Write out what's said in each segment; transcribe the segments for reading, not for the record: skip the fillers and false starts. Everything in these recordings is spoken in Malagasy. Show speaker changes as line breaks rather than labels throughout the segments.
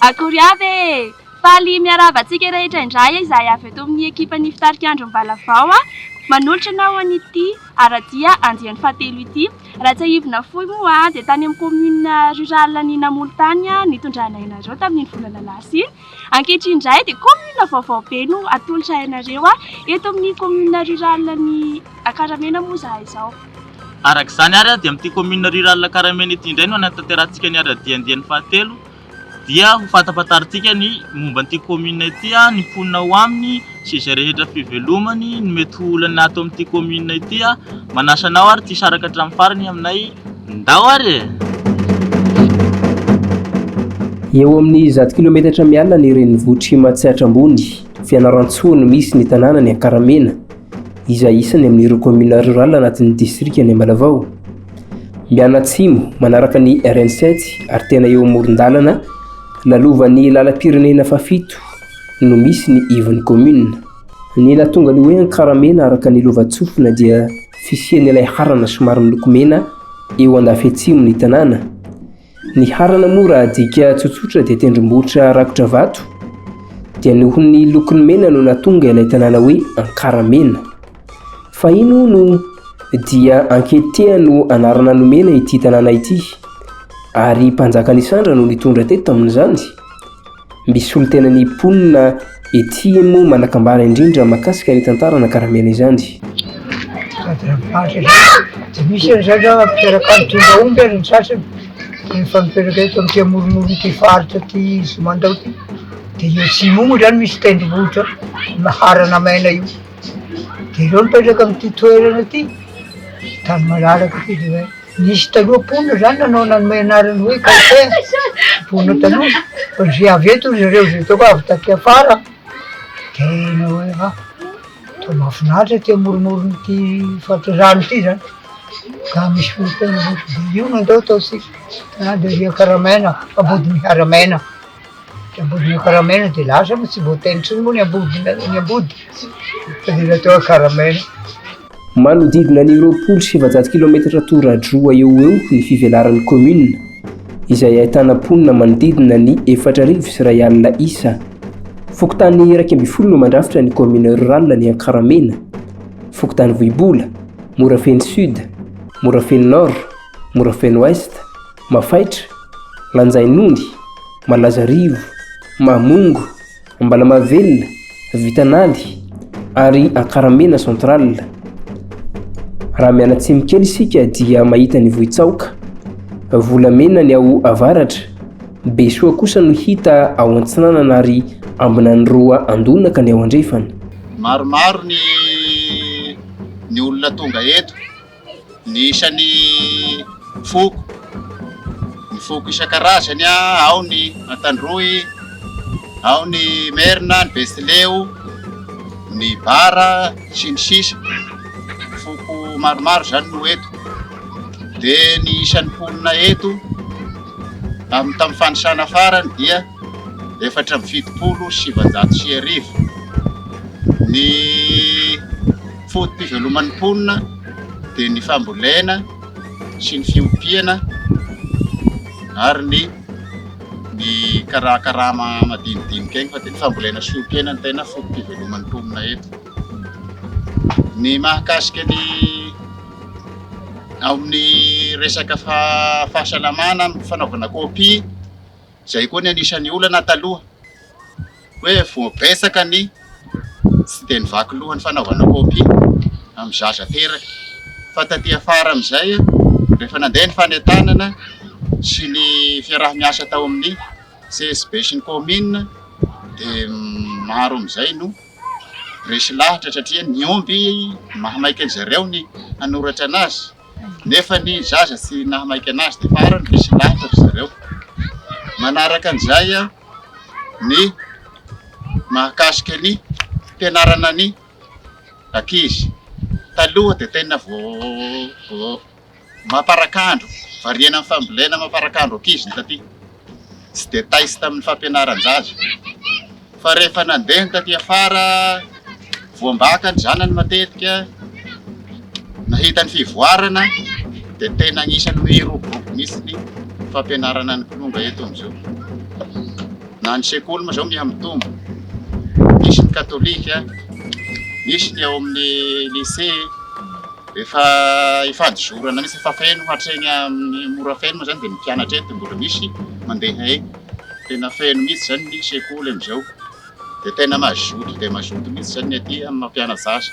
Akory avy e! Faly miaravatsika rehetra indray izay avy eto amin'ny ekipan'ny fitarik'andro Mbalavao manolotra anao an'ity aradia andiany fahatelo ity. Raha tsy ahivina fohy moa dia tany amin'ny commune rurale-ny Namolotany nitondranay tamin'ny volana Lasiny. Ankehitriny indray dia commune vaovao be no atolotra ainareo eto amin'ny commune rurale-ny Akaramena moa zahay izao.
Arak'izany ary dia amin'ity commune rurale Akaramena ity indray no anatanterantsika ny aradia andiany fahatelo dia ho fatapataritsika ny momba an'ity commune ity ny mponina ao aminy sy izay rehetra fivelomany ny mety olana ato amin'ity commune ity manasa anao ary tsy saraka hatramin'ny farany aminay ndao ary
eo amin'ny 10 kilometatra mialina ny renivohitry Mahatsiatra ambony fianaran-tsoa no misy ny tanàna ny Akaramena izay isany amin'ireo commune rurale anatin'ny district ny Ambalavao. Mianatsimo manaraka ny RN7 ary tena eo amoron-dalana lalovan'ny lalam-pirenena fafito no misy ny ivon'ny commune. Ny nahatonga ny hoe Akaramena araka ny lovatsofina dia fisian'ilay harana somary miloko mena eo andafy atsimo ny tanàna. Ny harana moa raha dika tsotsotra dia tendrombohitra rakotra vato dia noho ny lokony mena no nahatonga ilay tanàna hoe Akaramena. Fa ino no dia Anketea no anarana nomena ity tanàna ity ary mpanjaka Nisandra no nitondra teto amin'izany. Misy olo tena ny mponina ety moa manakambara indrindra makasika ny tantarana Akaramena izany.
Misy an'izany ampiaraka ny tonga omby ary ny sasany rehefa mipetraka eto amin'ity amoron'olon ty faritra ty Zomandao ty dia io atsimo moa zany misy tendrombohitra harana maina io dia ireo mipetraka amin'ity toerana ty tany malalaka ty dia nisy taloha mponina zany nanao nanome anarany hoe Kafe mponina taloha fa zay avy eto zareo zay toko avy taty afara tena hoe to mahafinaritra ty amoron'olon ty faritra rano ty zany ka misy tendrombohitra dia io nandao ataotsika dia Akaramena ambodin'ny Haramena. Ambodin'ny Akaramena dia lasa fa tsy voatenitra moa ny ambody fa dia natao Akaramena.
Manodidina ny 20 kilometatra tora-droa eo ny fivelaran'ny commune izay ahitana mponina manodidina ny 4,000 isa. Fokontany 120 no mandrafitra ny commune rurale ny Akaramena. Fokontany Vohibola, Morafeny Sud, Morafeny Nord, Morafeny Ouest, Mafaitra, Lanjainondy, Malazarivo, Mamongo, Ambalamavelona, Vitanaly ary Akaramena Central. Raha mianatsimo kely isika dia mahita ny Vohitsaoka, Volamena ny ao avaratra, Besoa kosa no hita ao Antsinanana ary Ambinany roa Andonaka ny ao Andrefana.
Maromaro ny olona tonga eto, ny isan'ny foko, ny foko isan-karazany ao ny Antandroy, ao ny Merina, ny Bestileo, ny Bara sy ny sisa. Foko maromaro zany no eto dia ny isan'ny mponina eto tamin'ny fanisana farany dia 470 ny fotom-piveloman'ny mponina dia ny fambolena sy ny fiompiana ary ny karakarama madinidinika egny fa dia ny fambolena sy fiompiana ny tena fotom-piveloman'ny mponina eto. Ny mahakasika ny amin'ny resaka fahasalamana fanaovana kopia zay koa ny anisan'ny olana taloha hoe voabetsaka ny tsy dia nivaky lohany fanaovana kopia amin'ny zaza teraka fa taty afara amin'izay rehefa nandeha ny fanentanana sy ny fiarah-miasa tao amin'ny CSB sy ny commune dia maro amin'izay no resy lahatra satria ny omby mahamaiky an'zareo ny hanoratra anazy nefa ny zaza tsy nahamaiky anazy dia farany resy lahatra zareo. Manaraka an'izay ny mahakasika ny fianarana ny ankizy taloha dia tena mamparakandro variana amin'ny fambolena mamparakandro ankizy ny taty tsy dia taisy tamin'ny fampianaran-jaza fa rehefa nandeha ny taty afara voambaka ny zanany matetika nahita ny fivoarana dia tena anisany hoe roboroko misy ny fampianarana ny mponga eto amin'izao. na ny sekoly moa zao miamitombo. Misy ny katolika, misy ny ao amin'ny lycée, efa ifadizorana misy efa feno hatreny amin'ny mora feno moa zany dia mpianatra eto mbola misy mandeha eny. Tena feno mihitsy zany ny sekoly amin'izao. Dia tena mazoto dia mazoto mihitsy zany ny aty amin'ny mampianatra zaza.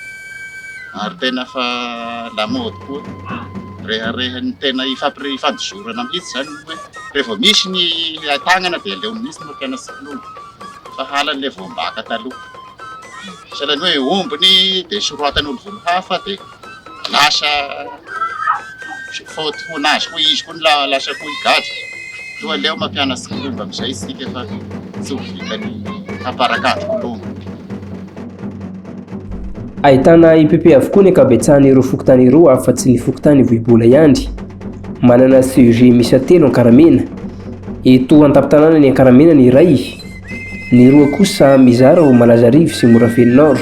Ary tena fa lamaody koa. Reharehany tena ifadizorana mihitsy zany hoe rehefa misy ny tagnana dia aleo mihitsy ny mampianatra kilonga. Fa halan'ilay voambaka taloha. Sahalan'ny hoe ombony dia soroatan'olo volo hafa dia lasa faute honazy koa izy koa lasa koa higadra. Toa aleo mampianatra kilonga amin'izay isika fa tsy ho vitany hamparakandro kilonga.
Ahitana IPP avokoa ny ankabetsahan'ireo fokontany ireo afa-tsy ny fokontany Vohibola ihany. Manana CEG misy 3 Ankaramena. Eto an-tampon-tanàna ny Ankaramena ny iray. Ny roa kosa mizara ho Malazarivo sy Morafely Nord.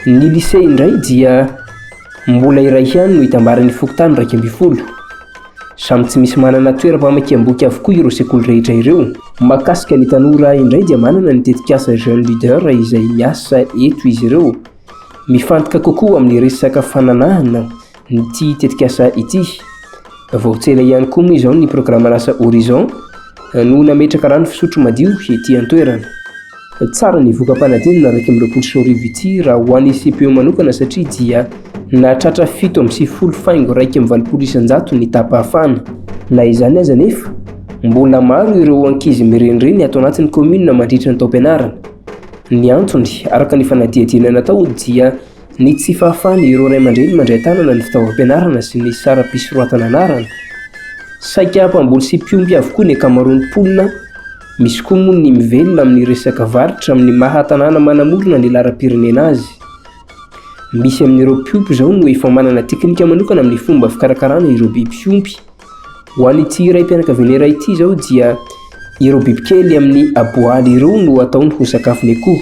Ny lycée indray dia mbola iray ihany no hitambaran'ny fokontany 20. Samy tsy misy manana toeram-pamakiam-boky avokoa ireo sekoly rehetra ireo. Mahakasika ny tanora indray dia manana ny tetikasa jeune leader izay miasa eto izy ireo. Mifantoka kokoa amin'ny resaka fananahana nyty tetikasa ity. Voatsela ihany koa moa izao ny programa lasa Horizon no nametraka rano fisotro madio ety an-toerana. Tsara ny voka-panadinana araka amin'ny 20 ity raha ho an'ny CPO manokana satria dia nahatratra 7.0 faingo 1.7 ny tapa-hafana. Na izany aza nefa mbola maro ireo ankizy mirenireny ato anatin'ny commune mandritra ny taom-pianarana. Ny antony araka ny fanadihadiana natao dia ny tsy fahafahana ireo ray aman-dreny mandray tanana ny fitaovam-pianarana sy ny sara-pisorohatana anarana. Saika mpamboly sy mpiomby avokoa ny akamaroan'ny mponina. Misy koa moa ny mivelona amin'ny resaka varitra amin'ny mahatanàna manamorona ny laram-pirenena azy. Misy amin'ireo mpiomby izao no efa manana teknika manokana amin'ny fomba fikarakarana ireo biby fiompy. Ho an'ity iray mpianakaviana iray ity izao dia ireo bibikely amin'ny aboaly ireo no ataony ho sakafony akoho.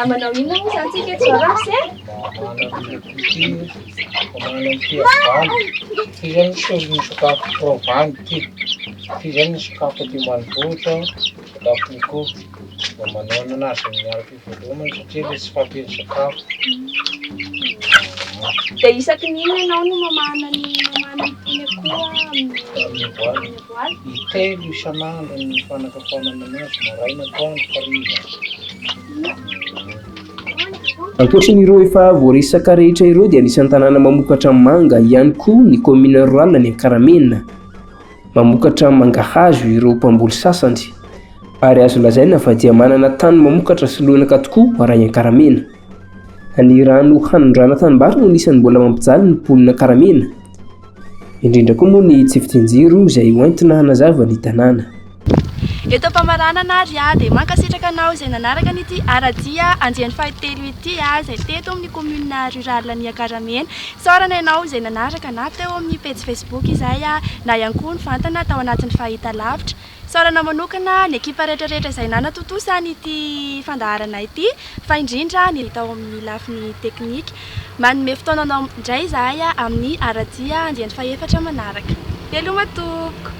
Manao inona moa zany tsika eto Varasy e?
Ty zany ny sakafo provany ty. Ty zany ny sakafo aty manivohitra, sakafo ny koho. Manao anazy miaraka ivelomany satria ilay tsy fampeny sakafo.
Dia isaky ny inona ianao no mamana ny tony akoho amin'ny voaly?
Itelo isan'andro ny fanakafanana anazy, maraina atoandro hariva.
Ankoatran'ireo efa voaresaka rehetra ireo dia anisan'ny tanàna mamokatra manga ihany koa ny commune rurale ny Ankaramena. Mamokatra mangahazo ireo mpamboly sasany. Ary azo lazaina fa dia manana tany mamokatra sy loanaka tokoa raha Ankaramena. Ny rano hanon-drano tanimbary no anisan'ny mbola mampijaly ny mponina Ankaramena. Indrindra koa moa ny tsy fitinjiro izay hoentina hanazava ny tanàna.
Eto Pamaranana dia mankasitraka anao izay nanaraka an'ity aradia andiany fahatelo ity izay teto amin'ny commune rurale ny Ankaramena. Saorana ianao izay nanaraka na teo amin'ny page Facebook izay na ihany koa ny fantana tao anatin'ny fahitalavitra. Saorana manokana ny ekipa rehetrarehetra izay nanatotosa an'ity fandaharana ity fa indrindra ny tao amin'ny lafiny teknika. Manome fotoananao indray izahay amin'ny aradia andiany fahaefatra manaraka. Elo matoko.